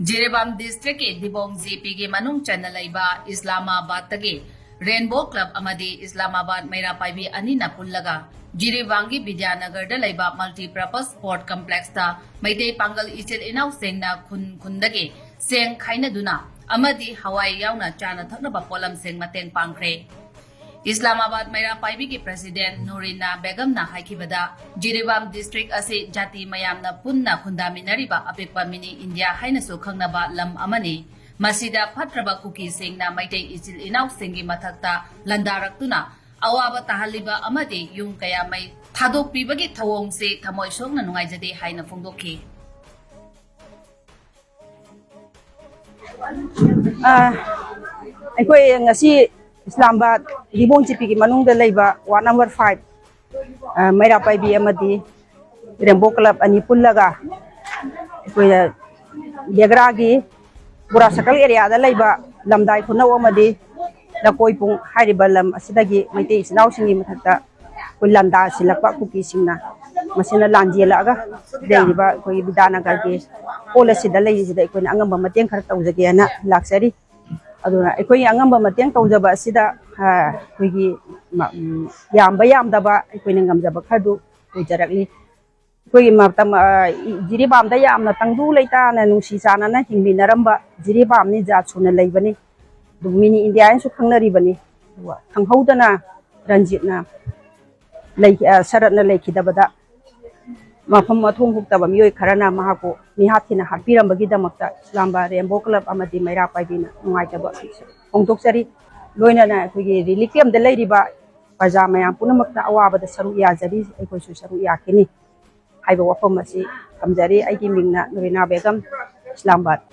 Jiribam district के दिबोंग JP के मनुंग चन्ना लैबा इस्लामाबाद तगे रेनबो क्लब अमदी इस्लामाबाद मेरा पाइबी अनिना पुल्लगा जिरीबांगी विद्यानगर द लैबा मल्टीपर्पज स्पोर्ट कॉम्प्लेक्स ता मैतेई पांगल इचिल इनाउ सेंगना खुंदगे सेंग खाइनदुना अमदी हवाई याउना चाना थकनबा पोलम सेंग मतेंग पांगख्रे इस्लामाबाद मेरा पाइबी के प्रेसिडेंट नूरिना बेगम ना हाइकिबदा जिरीबाम डिस्ट्रिक्ट असे जाति मयामना पुन्ना खुंदामिनरिबा अपिकपा मिनी इंडिया हाइनसु खंगनबा लम अमनी मसीदा फत्रबा कुकी सेंगना मैतेई इचिल इनाउ सेंगी मथक्ता लंदारक्तुना अवाबा ताहलिबा अमदी युम कया मै थादोकपिबगी थवोंग से थमोय सोंगना नुंगाइजदे हाइना फोंदोखी अखोय ngasi Islamabad Dibong Chipi ki manung da laiba ward number 5 Meira Paibi amadi Rainbow Club ani pullaga koi Degra gi Bura Sakal area da laiba lamdai khunau amadi lakoi pung hariba lam asidagi Meitei sinau singi mathakta koi landa silakpa kuki singna masina lanjela aga deiba koi bidanagar gi policy da lai sida koi angamba mateng khar taujage ana laksari aduna ekoi angamba mateng taujaba sida koigi yamba yamdaba ekoi ngamjaba khadu ujarakli koigi matam jiribam da yamna tangdu leita na nungsi sana na hingbi naramba jiribam ni ja chuna leibani dumini india su khangnari bani thanghaudana ranjit na lei sarat na lekhidabada mafam mathung huktaba miyoi kharana mahako mihathina hapiram bagi damakta Islamabad Rainbow Club amadi Meira Paibina nungaitaba hongdoksari loina na koigi religium da leiriba paja mayam punamakta awabada saru yajari ekoi su saru yakini haiba wafam asi kamjari aigi mingna Nurina Begum Islamabad